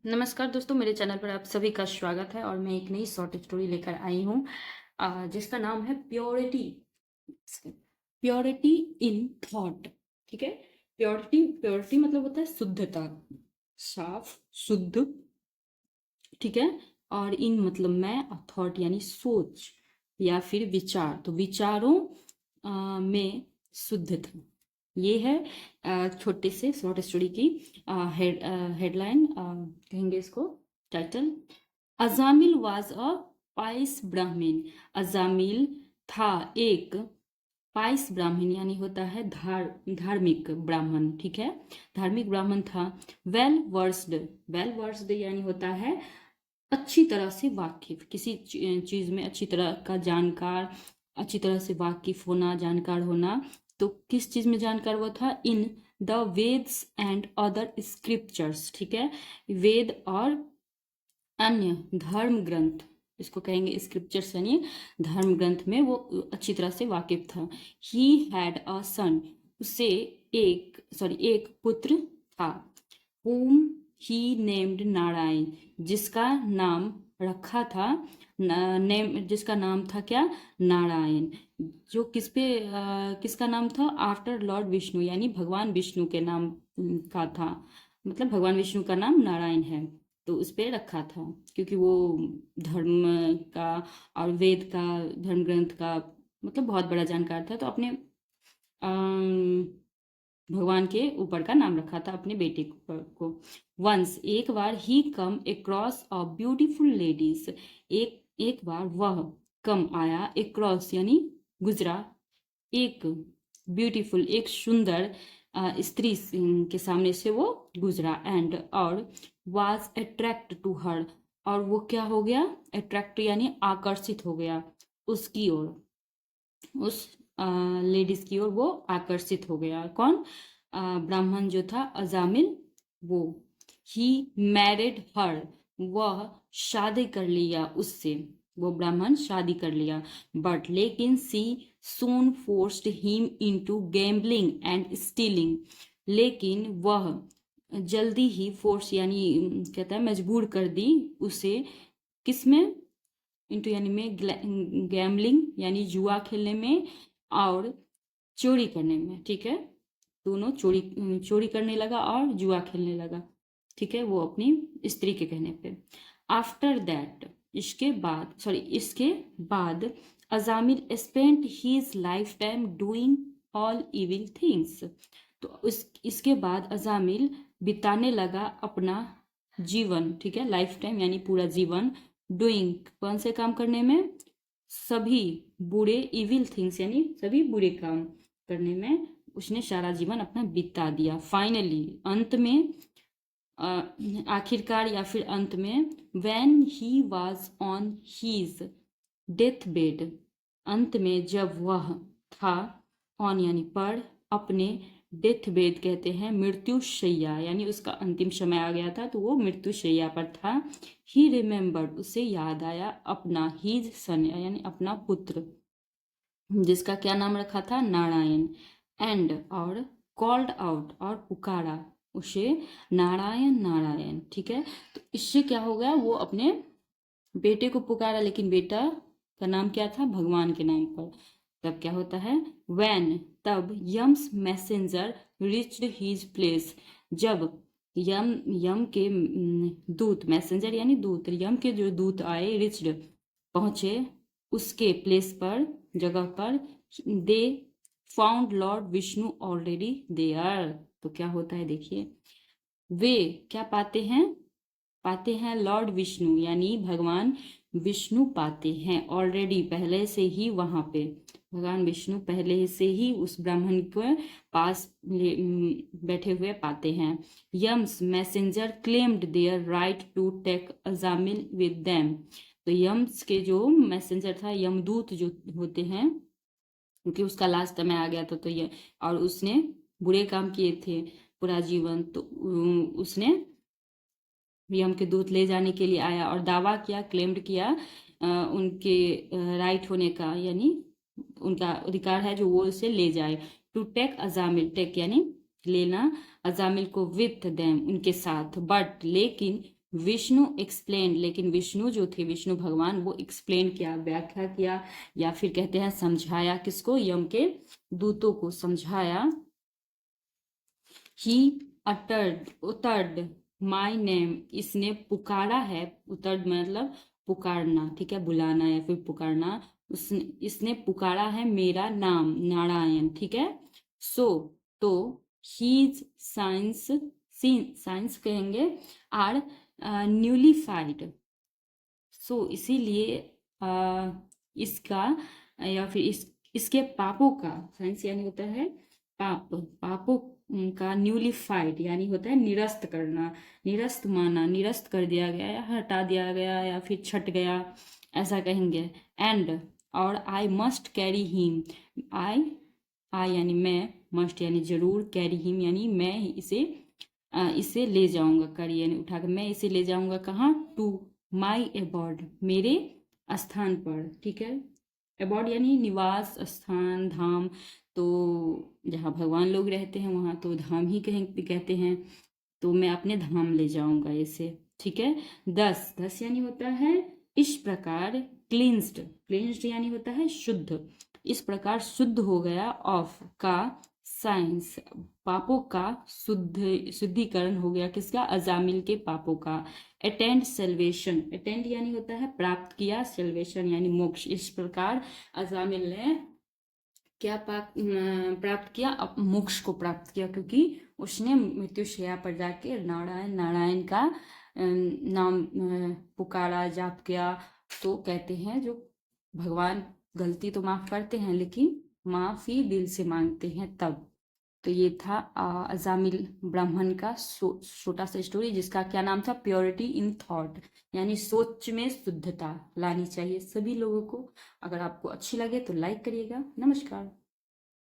नमस्कार दोस्तों, मेरे चैनल पर आप सभी का स्वागत है और मैं एक नई शॉर्ट स्टोरी लेकर आई हूँ जिसका नाम है प्योरिटी। Purity in thought. ठीक है। प्योरिटी प्योरिटी मतलब होता है शुद्धता, साफ, शुद्ध। ठीक है। और इन मतलब मैं, और थॉट यानी सोच या फिर विचार, तो विचारों में शुद्धता। ये है छोटे से शॉर्ट स्टोरी की हेडलाइन, कहेंगे इसको title. Ajamil was a price ब्राह्मण। अजामिल था एक पाइस ब्राह्मण, यानी होता है धार्मिक ब्राह्मण। ठीक है। धार्मिक ब्राह्मण था। Well versed. वेल वर्स्ड यानी होता है अच्छी तरह से वाकिफ, किसी चीज में अच्छी तरह का जानकार, अच्छी तरह से वाकिफ होना, जानकार होना। तो किस चीज में जानकार वो था? In the Vedas and other scriptures. ठीक है। वेद और अन्य धर्म ग्रंथ, इसको कहेंगे स्क्रिप्चर्स, यानी धर्म ग्रंथ में वो अच्छी तरह से वाकिफ था। ही हैड अ सन। उसे एक पुत्र था। whom he named नारायण, जिसका नाम रखा था, जिसका नाम था क्या? नारायण। जो किसका नाम था? आफ्टर लॉर्ड विष्णु, यानी भगवान विष्णु के नाम का था। मतलब भगवान विष्णु का नाम नारायण है, तो उस पे रखा था क्योंकि वो धर्म का और वेद का, धर्म ग्रंथ का मतलब बहुत बड़ा जानकार था, तो अपने भगवान के ऊपर का नाम रखा था अपने बेटे को। वंस एक बार ही come across a beautiful ladies. एक बार वह कम आया, अक्रॉस यानी गुजरा, एक ब्यूटीफुल एक सुंदर स्त्री के सामने से वो गुजरा, एंड और वाज अट्रैक्ट टू हर। और वो क्या हो गया? अट्रैक्ट यानी आकर्षित हो गया उसकी ओर, उस लेडीज की ओर वो आकर्षित हो गया। कौन? ब्राह्मण जो था अजामिल, वो। ही मैरिड हर। वह शादी कर लिया उससे, वो ब्राह्मण शादी कर लिया। बट लेकिन she soon forced him into gambling and stealing. लेकिन वह जल्दी ही फोर्स यानी कहता है मजबूर कर दी उसे, किसमें? इंटू यानी में, गैमलिंग यानी जुआ खेलने में, और चोरी करने में। ठीक है। दोनों चोरी चोरी करने लगा और जुआ खेलने लगा। ठीक है, वो अपनी स्त्री के कहने पे। आफ्टर दैट, इसके बाद Ajamil spent his life time doing all evil things. तो इसके बाद अजामिल बिताने लगा अपना जीवन, ठीक है, लाइफ टाइम यानी पूरा जीवन, डूइंग कौन से काम करने में? सभी बुरे, इविल थिंग्स यानी सभी बुरे काम करने में उसने सारा जीवन अपना बिता दिया। फाइनली अंत में, आखिरकार या फिर अंत में, when he was on his death bed. अंत में जब वह था, ऑन यानी पर, अपने डेथ बेड कहते हैं मृत्यु शैया, यानी उसका अंतिम समय आ गया था तो वो मृत्यु शैया पर था। ही रिमेम्बर्ड, उसे याद आया अपना हीज सन यानी अपना पुत्र, जिसका क्या नाम रखा था? नारायण। एंड और कॉल्ड आउट और पुकारा उसे, नारायण नारायण। ठीक है। तो इससे क्या हो गया? वो अपने बेटे को पुकारा, लेकिन बेटा का नाम क्या था? भगवान के नाम पर। तब क्या होता है? वैन, तब Yam's messenger reached his place. जब यम के दूत, मैसेंजर यानी दूत, यम के जो दूत आए, रिच्ड पहुंचे उसके प्लेस पर, जगह पर। They found lord Vishnu already there. तो क्या होता है देखिए, वे क्या पाते हैं? पाते हैं लॉर्ड विष्णु यानी भगवान विष्णु पाते हैं ऑलरेडी, पहले से ही वहां पे भगवान विष्णु पहले से ही उस ब्राह्मण के पास बैठे हुए पाते हैं। Yam's messenger claimed their right to take Ajamil with them. तो यम्स के जो मैसेंजर था, यमदूत जो होते हैं, क्योंकि उसका लास्ट समय आ गया था, तो ये, और उसने बुरे काम किए थे पूरा जीवन, तो उसने यम के दूत ले जाने के लिए आया और दावा किया, क्लेम्ड किया उनके राइट होने का, यानी उनका अधिकार है जो वो उसे ले जाए। टू टेक अजामिल, टेक यानी लेना, अजामिल को विथ देम उनके साथ। बट लेकिन विष्णु एक्सप्लेन, लेकिन विष्णु जो थे, विष्णु भगवान, वो एक्सप्लेन किया, व्याख्या किया, या फिर कहते हैं समझाया, किसको, यम के दूतों को समझाया। ही उतर्ड माई नेम, इसने पुकारा है, उतर्ड मतलब पुकारना, ठीक है, बुलाना या फिर पुकारना, इसने पुकारा है मेरा नाम नारायण, ठीक है। सो तो हीज साइंस, साइंस कहेंगे, आर न्यूलीफाइड, सो इसीलिए इसका या फिर इसके पापों का, साइंस यानी होता है पाप, पापों का न्यूलीफाइड यानी होता है निरस्त करना, निरस्त माना, निरस्त कर दिया गया या हटा दिया गया या फिर छट गया, ऐसा कहेंगे। एंड और आई मस्ट कैरी हिम, आई यानी मैं, मस्ट यानी जरूर, कैरी हिम यानी मैं इसे ले जाऊंगा, कैरी यानी उठाकर, मैं इसे ले जाऊंगा कहाँ, टू माई एबॉर्ड, मेरे स्थान पर, ठीक है। एबॉर्ड यानी निवास स्थान, धाम, तो जहाँ भगवान लोग रहते हैं वहाँ तो धाम ही कहते हैं, तो मैं अपने धाम ले जाऊंगा इसे, ठीक है। 10 यानी होता है इस प्रकार, क्लींस्ड, क्लींस्ड यानी होता है शुद्ध, इस प्रकार शुद्ध हो गया, ऑफ का साइंस, पापों का शुद्धिकरण हो गया, किसका, अजामिल के पापों का। अटेंड सेल्वेशन, अटेंड यानी होता है प्राप्त किया, सेल्वेशन यानी मोक्ष, इस प्रकार अजामिल ने क्या प्राप्त किया, मोक्ष को प्राप्त किया, क्योंकि उसने मृत्युशैया पर जाके नारायण नारायण का नाम पुकारा, जाप किया। तो कहते हैं जो भगवान गलती तो माफ करते हैं, लेकिन माफी दिल से मांगते हैं तब। तो ये था अजामिल ब्राह्मण का छोटा सा स्टोरी, जिसका क्या नाम था, प्योरिटी इन थॉट, यानी सोच में शुद्धता लानी चाहिए सभी लोगों को। अगर आपको अच्छी लगे तो लाइक करिएगा। नमस्कार।